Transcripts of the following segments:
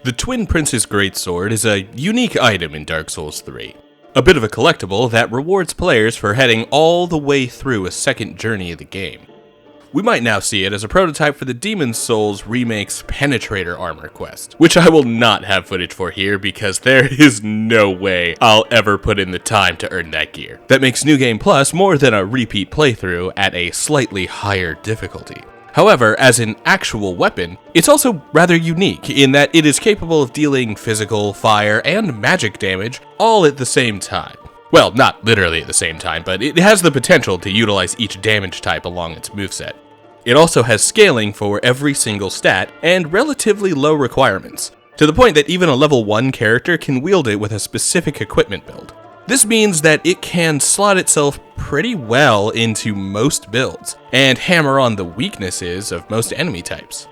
The Twin Prince's Greatsword is a unique item in Dark Souls 3. A bit of a collectible that rewards players for heading all the way through a second journey of the game. We might now see it as a prototype for the Demon's Souls remake's Penetrator Armor quest, which I will not have footage for here because there is no way I'll ever put in the time to earn that gear. That makes New Game Plus more than a repeat playthrough at a slightly higher difficulty. However, as an actual weapon, it's also rather unique in that it is capable of dealing physical, fire, and magic damage all at the same time. Well, not literally at the same time, but it has the potential to utilize each damage type along its moveset. It also has scaling for every single stat and relatively low requirements, to the point that even a level 1 character can wield it with a specific equipment build. This means that it can slot itself pretty well into most builds, and hammer on the weaknesses of most enemy types.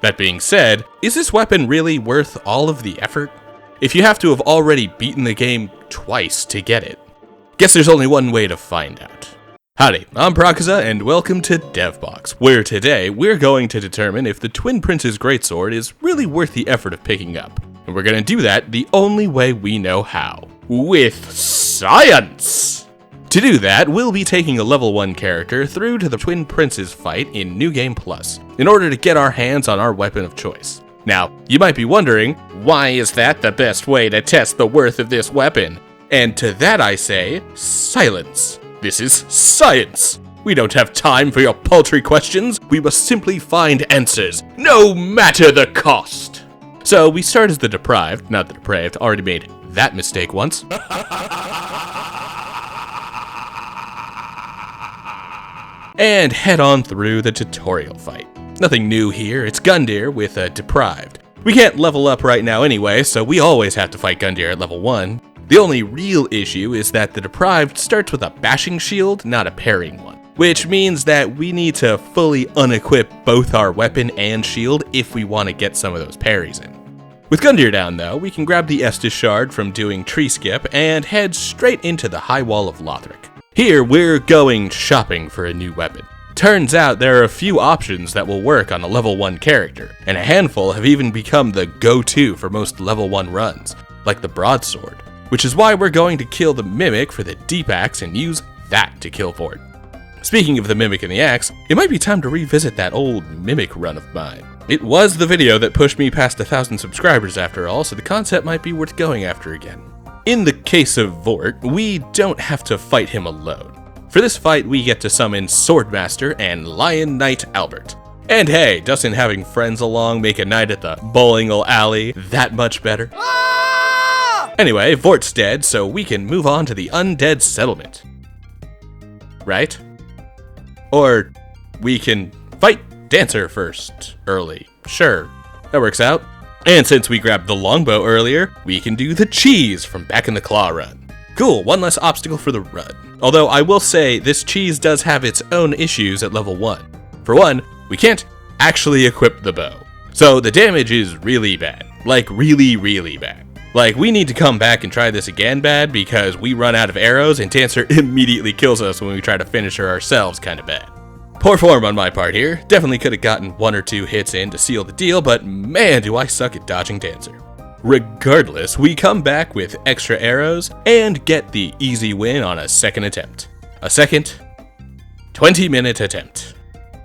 That being said, is this weapon really worth all of the effort? If you have to have already beaten the game twice to get it? Guess there's only one way to find out. Howdy, I'm Prakuza, and welcome to DevBox, where today we're going to determine if the Twin Prince's Greatsword is really worth the effort of picking up. And we're gonna do that the only way we know how. With science! To do that, we'll be taking a level 1 character through to the Twin Prince's fight in New Game Plus, in order to get our hands on our weapon of choice. Now, you might be wondering, why is that the best way to test the worth of this weapon? And to that I say, silence. This is science. We don't have time for your paltry questions. We must simply find answers, no matter the cost. So we start as the deprived, not the depraved, already made that mistake once. And head on through the tutorial fight. Nothing new here, it's Gundyr with a deprived. We can't level up right now anyway, so we always have to fight Gundyr at level 1. The only real issue is that the deprived starts with a bashing shield, not a parrying one. Which means that we need to fully unequip both our weapon and shield if we want to get some of those parries in. With Gundyr down though, we can grab the Estus Shard from doing tree skip and head straight into the High Wall of Lothric. Here we're going shopping for a new weapon. Turns out there are a few options that will work on a level 1 character, and a handful have even become the go-to for most level 1 runs, like the broadsword, which is why we're going to kill the Mimic for the deep axe and use that to kill Ford. Speaking of the Mimic and the axe, it might be time to revisit that old Mimic run of mine. It was the video that pushed me past 1,000 subscribers after all, so the concept might be worth going after again. In the case of Vort, we don't have to fight him alone. For this fight, we get to summon Swordmaster and Lion Knight Albert. And hey, doesn't having friends along make a night at the bowling alley that much better? Anyway, Vort's dead, so we can move on to the Undead Settlement. Right? Or we can fight Dancer first, early. Sure, that works out. And since we grabbed the longbow earlier, we can do the cheese from back in the claw run. Cool, one less obstacle for the run. Although I will say, this cheese does have its own issues at level 1. For one, we can't actually equip the bow. So the damage is really bad. Like really, really bad. Like we need to come back and try this again bad because we run out of arrows and Dancer immediately kills us when we try to finish her ourselves kinda bad. Poor form on my part here. Definitely could have gotten 1 or 2 hits in to seal the deal, but man do I suck at dodging Dancer. Regardless, we come back with extra arrows and get the easy win on a second attempt. A second 20-minute attempt.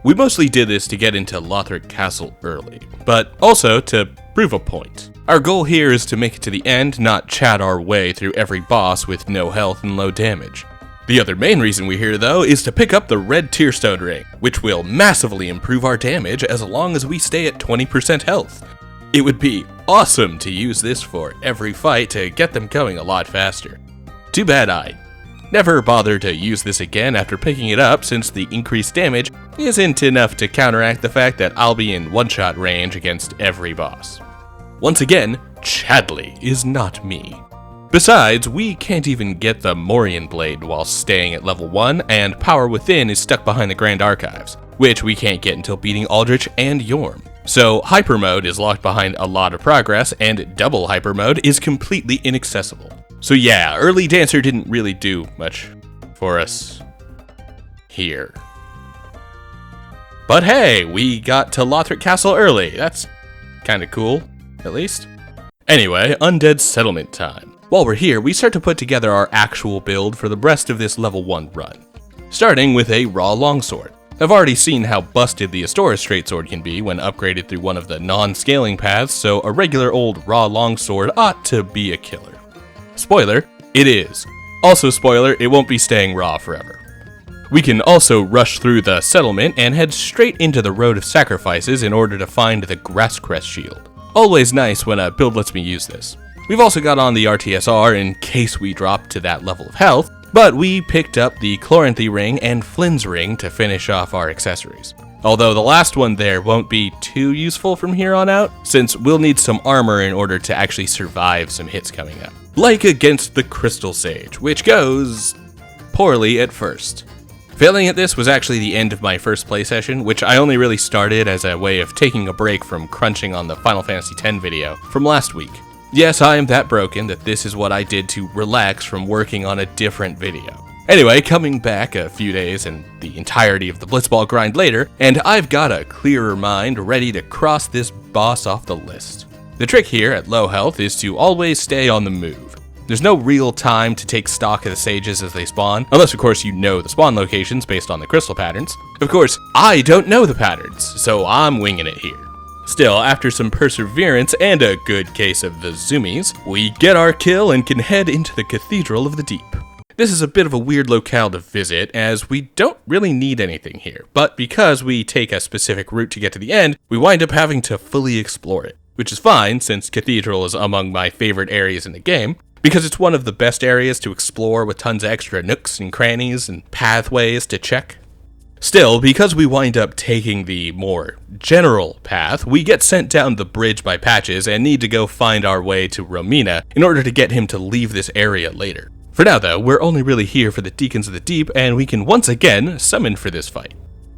We mostly did this to get into Lothric Castle early, but also to prove a point. Our goal here is to make it to the end, not chat our way through every boss with no health and low damage. The other main reason we're here though is to pick up the red Tearstone ring, which will massively improve our damage as long as we stay at 20% health. It would be awesome to use this for every fight to get them going a lot faster. Too bad I never bothered to use this again after picking it up since the increased damage isn't enough to counteract the fact that I'll be in one-shot range against every boss. Once again, Chadley is not me. Besides, we can't even get the Morian Blade while staying at level 1, and Power Within is stuck behind the Grand Archives, which we can't get until beating Aldrich and Yorm. So Hyper Mode is locked behind a lot of progress, and Double Hyper Mode is completely inaccessible. So yeah, early Dancer didn't really do much for us here. But hey, we got to Lothric Castle early. That's kinda cool, at least. Anyway, undead settlement time. While we're here, we start to put together our actual build for the rest of this level 1 run. Starting with a raw longsword. I've already seen how busted the Astora's straight-sword can be when upgraded through one of the non-scaling paths, so a regular old raw longsword ought to be a killer. Spoiler, it is. Also spoiler, it won't be staying raw forever. We can also rush through the settlement and head straight into the Road of Sacrifices in order to find the Grasscrest shield. Always nice when a build lets me use this. We've also got on the RTSR in case we drop to that level of health, but we picked up the Chloranthy ring and Flynn's ring to finish off our accessories. Although the last one there won't be too useful from here on out, since we'll need some armor in order to actually survive some hits coming up. Like against the Crystal Sage, which goes poorly at first. Failing at this was actually the end of my first play session, which I only really started as a way of taking a break from crunching on the Final Fantasy X video from last week. Yes, I am that broken that this is what I did to relax from working on a different video. Anyway, coming back a few days and the entirety of the Blitzball grind later, and I've got a clearer mind ready to cross this boss off the list. The trick here at low health is to always stay on the move. There's no real time to take stock of the sages as they spawn, unless of course you know the spawn locations based on the crystal patterns. Of course, I don't know the patterns, so I'm winging it here. Still, after some perseverance and a good case of the zoomies, we get our kill and can head into the Cathedral of the Deep. This is a bit of a weird locale to visit, as we don't really need anything here, but because we take a specific route to get to the end, we wind up having to fully explore it, which is fine since Cathedral is among my favorite areas in the game, because it's one of the best areas to explore with tons of extra nooks and crannies and pathways to check. Still, because we wind up taking the more general path, we get sent down the bridge by Patches and need to go find our way to Romina in order to get him to leave this area later. For now though, we're only really here for the Deacons of the Deep, and we can once again summon for this fight.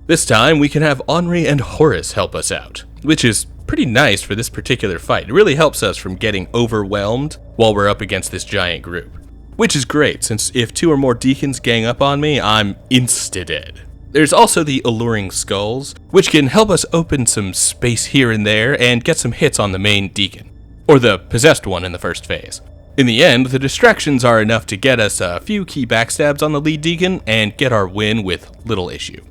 This time we can have Henri and Horace help us out, which is pretty nice for this particular fight. It really helps us from getting overwhelmed while we're up against this giant group. Which is great, since if 2 or more Deacons gang up on me, I'm insta-dead. There's also the Alluring Skulls, which can help us open some space here and there and get some hits on the main Deacon, or the possessed one in the first phase. In the end, the distractions are enough to get us a few key backstabs on the lead Deacon and get our win with little issue.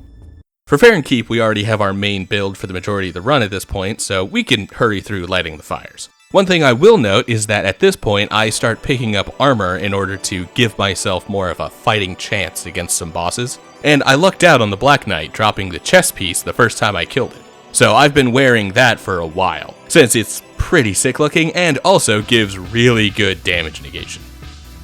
For fair and keep, we already have our main build for the majority of the run at this point, so we can hurry through lighting the fires. One thing I will note is that at this point, I start picking up armor in order to give myself more of a fighting chance against some bosses, and I lucked out on the Black Knight, dropping the chest piece the first time I killed it. So I've been wearing that for a while, since it's pretty sick looking and also gives really good damage negation.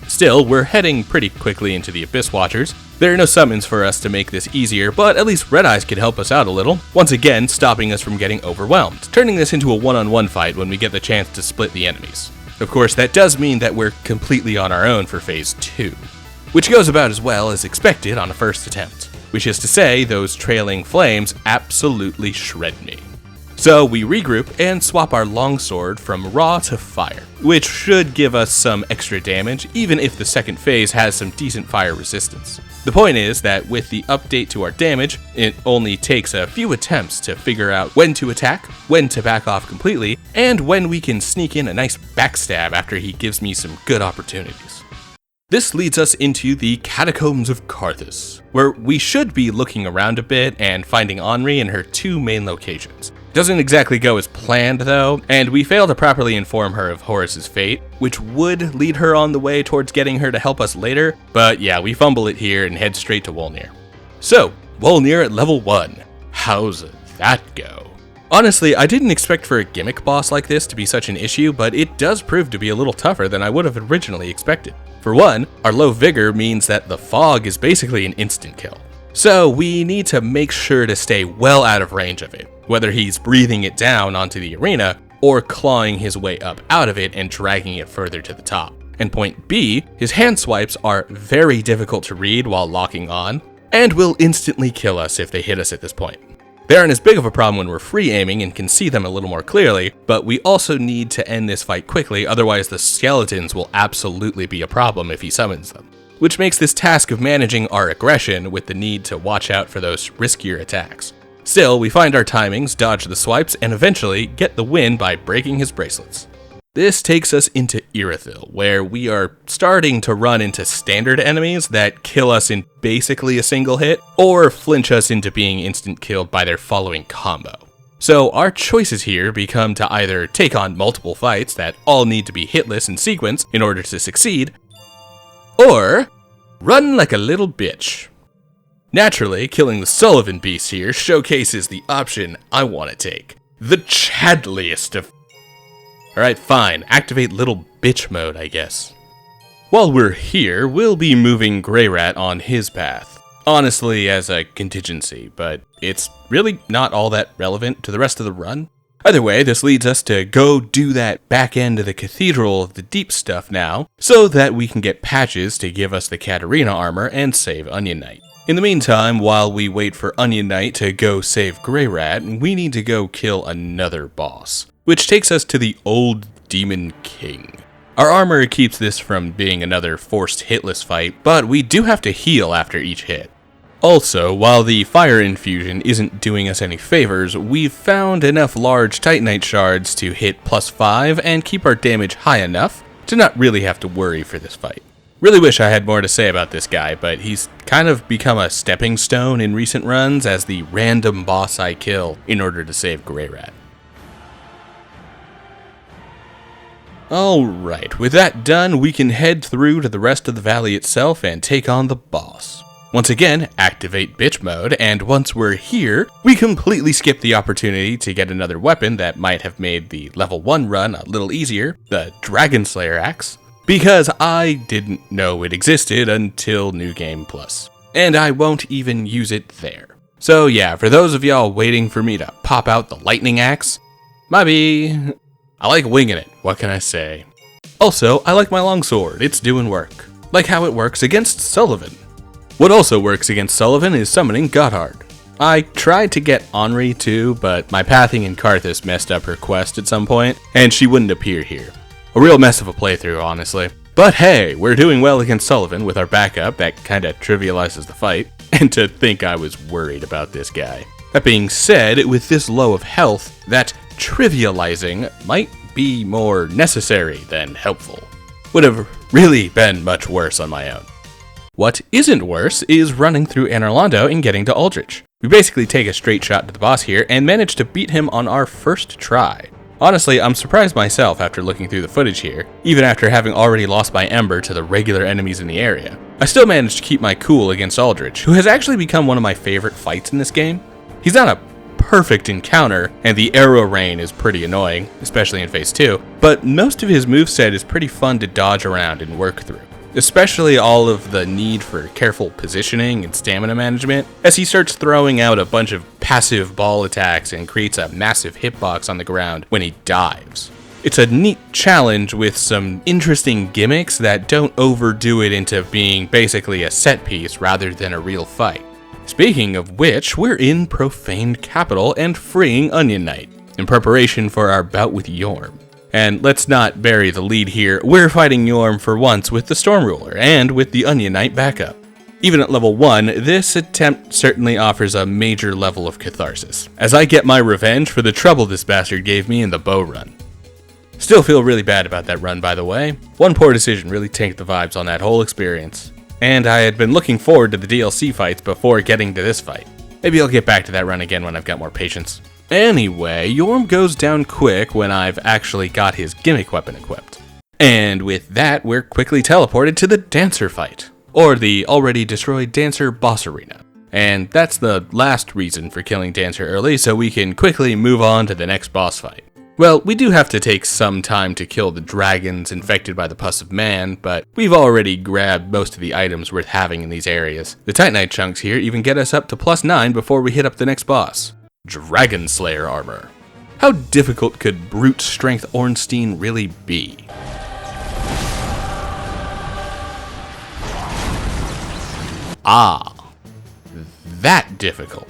Still, we're heading pretty quickly into the Abyss Watchers. There are no summons for us to make this easier, but at least Red Eyes could help us out a little, once again stopping us from getting overwhelmed, turning this into a one-on-one fight when we get the chance to split the enemies. Of course, that does mean that we're completely on our own for Phase 2, which goes about as well as expected on a first attempt, which is to say those trailing flames absolutely shred me. So we regroup and swap our longsword from raw to fire, which should give us some extra damage even if the second phase has some decent fire resistance. The point is that with the update to our damage, it only takes a few attempts to figure out when to attack, when to back off completely, and when we can sneak in a nice backstab after he gives me some good opportunities. This leads us into the Catacombs of Karthus, where we should be looking around a bit and finding Henri in her 2 main locations. Doesn't exactly go as planned though, and we fail to properly inform her of Horace's fate, which would lead her on the way towards getting her to help us later, but yeah, we fumble it here and head straight to Wolnir. So, Wolnir at level 1. How's that go? Honestly, I didn't expect for a gimmick boss like this to be such an issue, but it does prove to be a little tougher than I would have originally expected. For one, our low vigor means that the fog is basically an instant kill. So we need to make sure to stay well out of range of it, whether he's breathing it down onto the arena or clawing his way up out of it and dragging it further to the top. And point B, his hand swipes are very difficult to read while locking on, and will instantly kill us if they hit us at this point. They aren't as big of a problem when we're free aiming and can see them a little more clearly, but we also need to end this fight quickly, otherwise the skeletons will absolutely be a problem if he summons them. Which makes this task of managing our aggression with the need to watch out for those riskier attacks. Still, we find our timings, dodge the swipes, and eventually get the win by breaking his bracelets. This takes us into Irithyll, where we are starting to run into standard enemies that kill us in basically a single hit, or flinch us into being instant killed by their following combo. So our choices here become to either take on multiple fights that all need to be hitless in sequence in order to succeed, or run like a little bitch. Naturally, killing the Sullivan beast here showcases the option I want to take. The chadliest of... Alright, fine, activate little bitch mode, I guess. While we're here, we'll be moving Greyrat on his path. Honestly, as a contingency, but it's really not all that relevant to the rest of the run. Either way, this leads us to go do that back end of the Cathedral of the Deep stuff now, so that we can get patches to give us the Katarina armor and save Onion Knight. In the meantime, while we wait for Onion Knight to go save Greyrat, we need to go kill another boss, which takes us to the Old Demon King. Our armor keeps this from being another forced hitless fight, but we do have to heal after each hit. Also, while the fire infusion isn't doing us any favors, we've found enough large Titanite shards to hit +5 and keep our damage high enough to not really have to worry for this fight. Really wish I had more to say about this guy, but he's kind of become a stepping stone in recent runs as the random boss I kill in order to save Greyrat. Alright, with that done, we can head through to the rest of the valley itself and take on the boss. Once again, activate bitch mode, and once we're here, we completely skip the opportunity to get another weapon that might have made the level 1 run a little easier, the Dragon Slayer axe, because I didn't know it existed until New Game Plus, and I won't even use it there. So yeah, for those of y'all waiting for me to pop out the lightning axe, maybe. I like winging it, what can I say? Also, I like my longsword, it's doing work. Like how it works against Sullivan. What also works against Sullivan is summoning Gotthard. I tried to get Henri too, but my pathing in Karthus messed up her quest at some point, and she wouldn't appear here. A real mess of a playthrough, honestly. But hey, we're doing well against Sullivan with our backup that kinda trivializes the fight, and to think I was worried about this guy. That being said, with this low of health, that trivializing might be more necessary than helpful. Would have really been much worse on my own. What isn't worse is running through Anor Londo and getting to Aldrich. We basically take a straight shot to the boss here and manage to beat him on our first try. Honestly, I'm surprised myself after looking through the footage here, even after having already lost my Ember to the regular enemies in the area. I still managed to keep my cool against Aldrich, who has actually become one of my favorite fights in this game. He's not a perfect encounter, and the arrow rain is pretty annoying, especially in Phase 2, but most of his moveset is pretty fun to dodge around and work through. Especially all of the need for careful positioning and stamina management, as he starts throwing out a bunch of passive ball attacks and creates a massive hitbox on the ground when he dives. It's a neat challenge with some interesting gimmicks that don't overdo it into being basically a set piece rather than a real fight. Speaking of which, we're in Profaned Capital and freeing Onion Knight, in preparation for our bout with Yorm. And let's not bury the lead here, we're fighting Yorm for once with the Storm Ruler, and with the Onion Knight backup. Even at level 1, this attempt certainly offers a major level of catharsis, as I get my revenge for the trouble this bastard gave me in the bow run. Still feel really bad about that run, by the way. One poor decision really tanked the vibes on that whole experience. And I had been looking forward to the DLC fights before getting to this fight. Maybe I'll get back to that run again when I've got more patience. Anyway, Yorm goes down quick when I've actually got his gimmick weapon equipped. And with that, we're quickly teleported to the Dancer fight, or the already destroyed Dancer boss arena. And that's the last reason for killing Dancer early, so we can quickly move on to the next boss fight. Well, we do have to take some time to kill the dragons infected by the pus of man, but we've already grabbed most of the items worth having in these areas. The Titanite chunks here even get us up to +9 before we hit up the next boss. Dragon Slayer armor. How difficult could brute strength Ornstein really be? Ah, that difficult.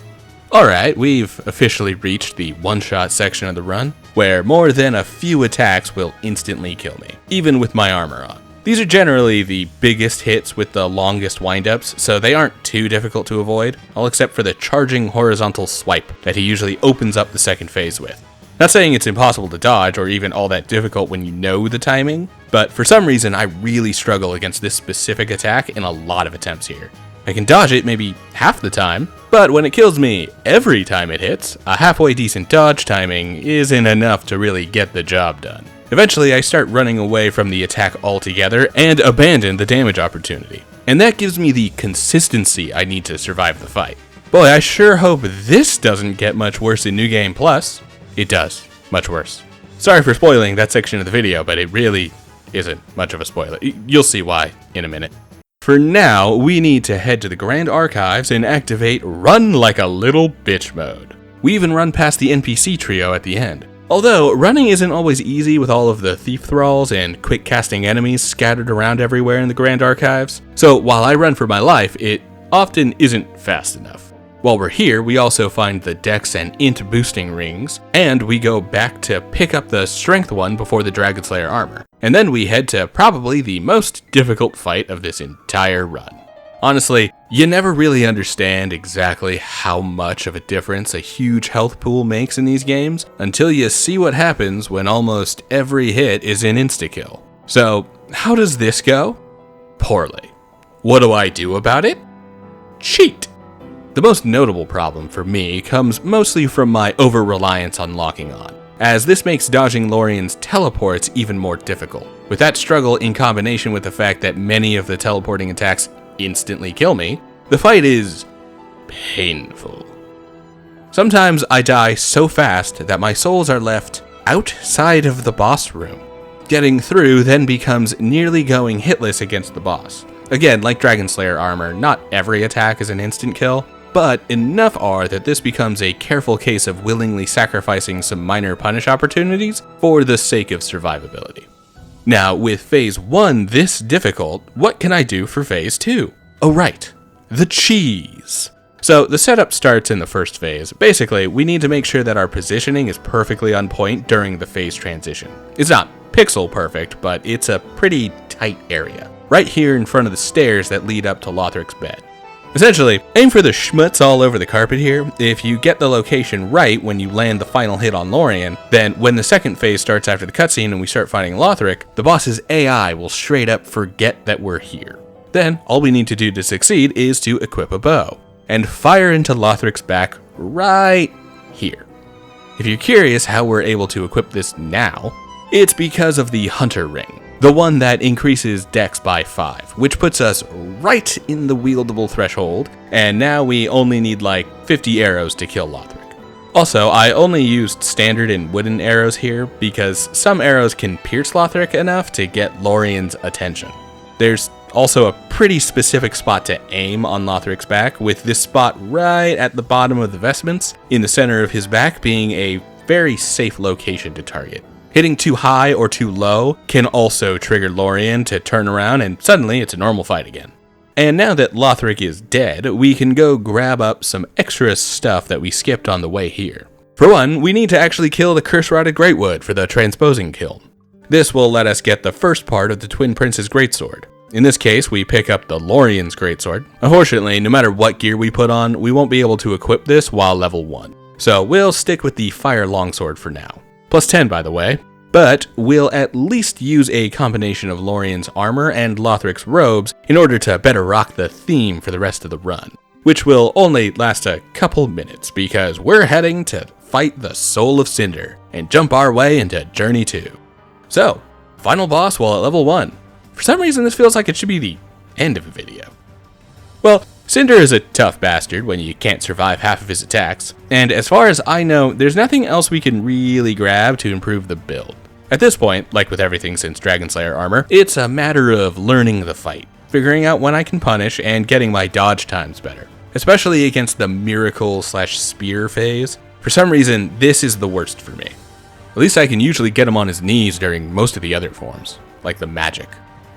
Alright, we've officially reached the one-shot section of the run, where more than a few attacks will instantly kill me, even with my armor on. These are generally the biggest hits with the longest windups, so they aren't too difficult to avoid, all except for the charging horizontal swipe that he usually opens up the second phase with. Not saying it's impossible to dodge or even all that difficult when you know the timing, but for some reason I really struggle against this specific attack in a lot of attempts here. I can dodge it maybe half the time, but when it kills me every time it hits, a halfway decent dodge timing isn't enough to really get the job done. Eventually I start running away from the attack altogether and abandon the damage opportunity. And that gives me the consistency I need to survive the fight. Boy, I sure hope this doesn't get much worse in New Game Plus. It does. Much worse. Sorry for spoiling that section of the video, but it really isn't much of a spoiler. You'll see why in a minute. For now, we need to head to the Grand Archives and activate Run Like a Little Bitch mode. We even run past the NPC trio at the end. Although, running isn't always easy with all of the thief thralls and quick casting enemies scattered around everywhere in the Grand Archives, so while I run for my life, it often isn't fast enough. While we're here, we also find the Dex and Int boosting rings, and we go back to pick up the Strength one before the Dragon Slayer armor. And then we head to probably the most difficult fight of this entire run. Honestly, you never really understand exactly how much of a difference a huge health pool makes in these games until you see what happens when almost every hit is an insta-kill. So, how does this go? Poorly. What do I do about it? Cheat! The most notable problem for me comes mostly from my over-reliance on locking on, as this makes dodging Lorien's teleports even more difficult. With that struggle in combination with the fact that many of the teleporting attacks instantly kill me, the fight is painful. Sometimes I die so fast that my souls are left outside of the boss room. Getting through then becomes nearly going hitless against the boss. Again, like Dragon Slayer armor, not every attack is an instant kill, but enough are that this becomes a careful case of willingly sacrificing some minor punish opportunities for the sake of survivability. Now, with Phase 1 this difficult, what can I do for Phase 2? Oh right, the cheese! So the setup starts in the first phase. Basically, we need to make sure that our positioning is perfectly on point during the phase transition. It's not pixel perfect, but it's a pretty tight area, right here in front of the stairs that lead up to Lothric's bed. Essentially, aim for the schmutz all over the carpet here. If you get the location right when you land the final hit on Lorien, then when the second phase starts after the cutscene and we start fighting Lothric, the boss's AI will straight up forget that we're here. Then, all we need to do to succeed is to equip a bow, and fire into Lothric's back right here. If you're curious how we're able to equip this now, it's because of the Hunter Ring. The one that increases Dex by 5, which puts us right in the wieldable threshold, and now we only need like 50 arrows to kill Lothric. Also, I only used standard and wooden arrows here because some arrows can pierce Lothric enough to get Lorien's attention. There's also a pretty specific spot to aim on Lothric's back, with this spot right at the bottom of the vestments, in the center of his back being a very safe location to target. Hitting too high or too low can also trigger Lorien to turn around and suddenly it's a normal fight again. And now that Lothric is dead, we can go grab up some extra stuff that we skipped on the way here. For one, we need to actually kill the curse-rotted Greatwood for the transposing kiln. This will let us get the first part of the Twin Prince's Greatsword. In this case, we pick up the Lorien's Greatsword. Unfortunately, no matter what gear we put on, we won't be able to equip this while level 1. So we'll stick with the Fire Longsword for now. Plus 10, by the way. But we'll at least use a combination of Lorien's armor and Lothric's robes in order to better rock the theme for the rest of the run, which will only last a couple minutes because we're heading to fight the Soul of Cinder and jump our way into Journey 2. So, final boss while at level 1. For some reason this feels like it should be the end of a video. Well, Cinder is a tough bastard when you can't survive half of his attacks, and as far as I know, there's nothing else we can really grab to improve the build. At this point, like with everything since Dragon Slayer armor, it's a matter of learning the fight, figuring out when I can punish, and getting my dodge times better. Especially against the miracle/spear phase. For some reason, this is the worst for me. At least I can usually get him on his knees during most of the other forms, like the magic.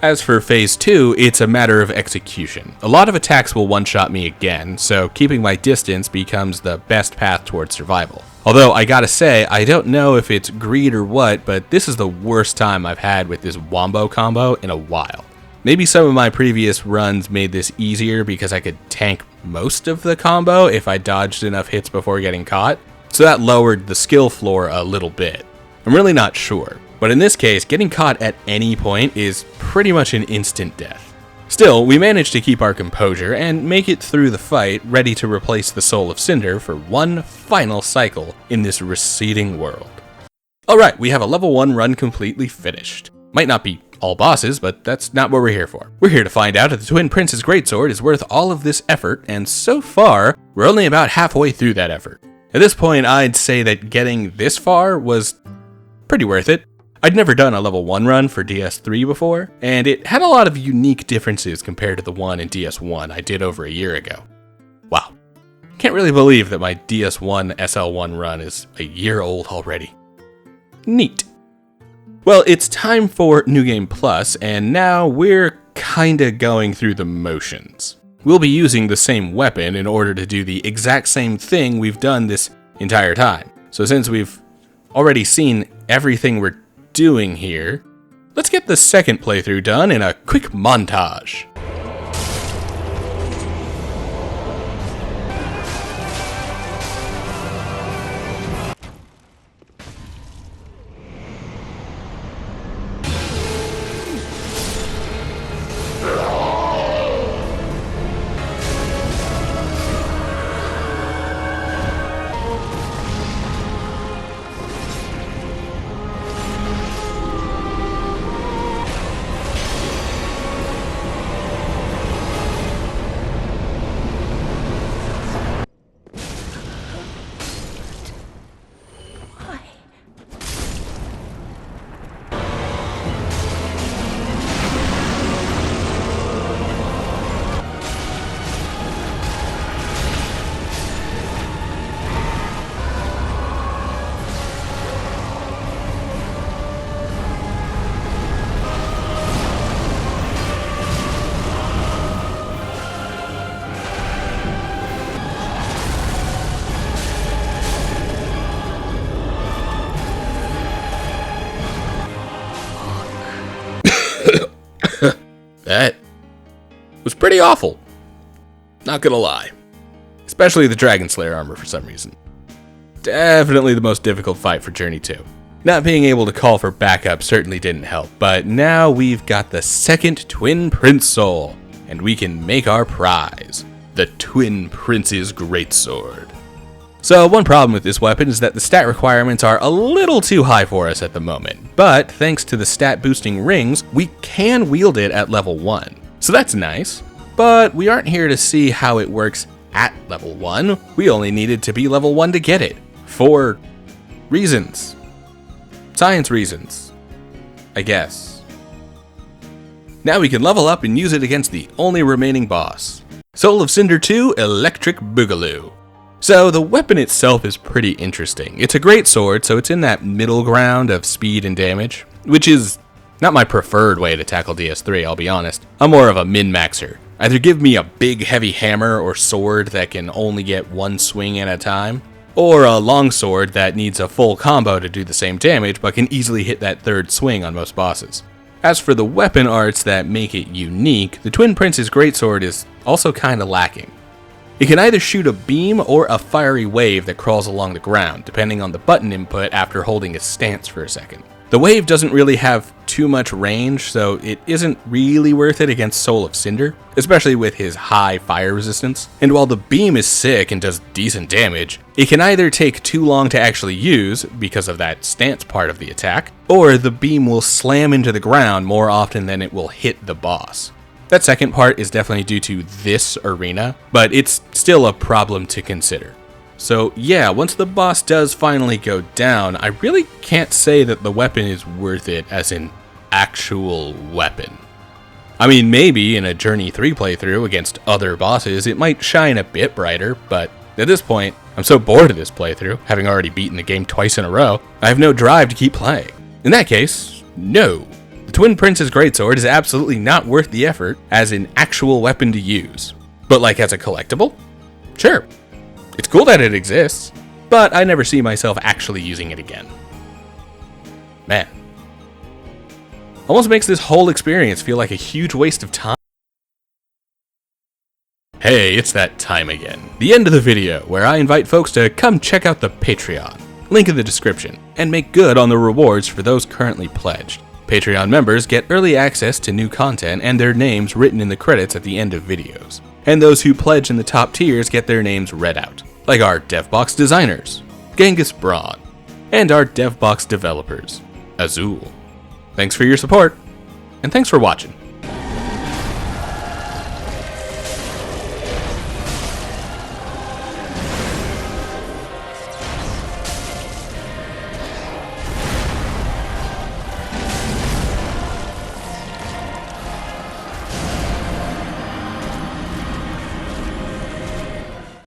As for Phase 2, it's a matter of execution. A lot of attacks will one-shot me again, so keeping my distance becomes the best path towards survival. Although, I gotta say, I don't know if it's greed or what, but this is the worst time I've had with this Wombo combo in a while. Maybe some of my previous runs made this easier because I could tank most of the combo if I dodged enough hits before getting caught, so that lowered the skill floor a little bit. I'm really not sure, but in this case, getting caught at any point is pretty much an instant death. Still, we managed to keep our composure and make it through the fight, ready to replace the Soul of Cinder for one final cycle in this receding world. Alright, we have a level 1 run completely finished. Might not be all bosses, but that's not what we're here for. We're here to find out if the Twin Prince's Greatsword is worth all of this effort, and so far, we're only about halfway through that effort. At this point, I'd say that getting this far was pretty worth it. I'd never done a level 1 run for DS3 before, and it had a lot of unique differences compared to the one in DS1 I did over a year ago. Wow. Can't really believe that my DS1 SL1 run is a year old already. Neat. Well, it's time for New Game Plus, and now we're kinda going through the motions. We'll be using the same weapon in order to do the exact same thing we've done this entire time. So since we've already seen everything we're doing here, let's get the second playthrough done in a quick montage. That was pretty awful. Not gonna lie. Especially the Dragon Slayer armor for some reason. Definitely the most difficult fight for Journey 2. Not being able to call for backup certainly didn't help, but now we've got the second Twin Prince Soul, and we can make our prize, the Twin Prince's Greatsword. So one problem with this weapon is that the stat requirements are a little too high for us at the moment, but thanks to the stat boosting rings, we can wield it at level 1. So that's nice, but we aren't here to see how it works at level 1, we only needed to be level 1 to get it. For reasons. Science reasons. I guess. Now we can level up and use it against the only remaining boss. Soul of Cinder 2, Electric Boogaloo. So the weapon itself is pretty interesting. It's a great sword, so it's in that middle ground of speed and damage, which is not my preferred way to tackle DS3, I'll be honest. I'm more of a min-maxer. Either give me a big heavy hammer or sword that can only get one swing at a time, or a long sword that needs a full combo to do the same damage but can easily hit that third swing on most bosses. As for the weapon arts that make it unique, the Twin Prince's Greatsword is also kinda lacking. It can either shoot a beam or a fiery wave that crawls along the ground, depending on the button input after holding a stance for a second. The wave doesn't really have too much range, so it isn't really worth it against Soul of Cinder, especially with his high fire resistance. And while the beam is sick and does decent damage, it can either take too long to actually use, because of that stance part of the attack, or the beam will slam into the ground more often than it will hit the boss. That second part is definitely due to this arena, but it's still a problem to consider. So yeah, once the boss does finally go down, I really can't say that the weapon is worth it as an actual weapon. I mean, maybe in a Journey 3 playthrough against other bosses, it might shine a bit brighter, but at this point, I'm so bored of this playthrough, having already beaten the game twice in a row, I have no drive to keep playing. In that case, no. The Twin Prince's Greatsword is absolutely not worth the effort as an actual weapon to use. But like as a collectible? Sure. It's cool that it exists, but I never see myself actually using it again. Man. Almost makes this whole experience feel like a huge waste of time. Hey, it's that time again. The end of the video, where I invite folks to come check out the Patreon. Link in the description, and make good on the rewards for those currently pledged. Patreon members get early access to new content and their names written in the credits at the end of videos. And those who pledge in the top tiers get their names read out, like our DevBox designers, Genghis Braun, and our DevBox developers, Azul. Thanks for your support, and thanks for watching.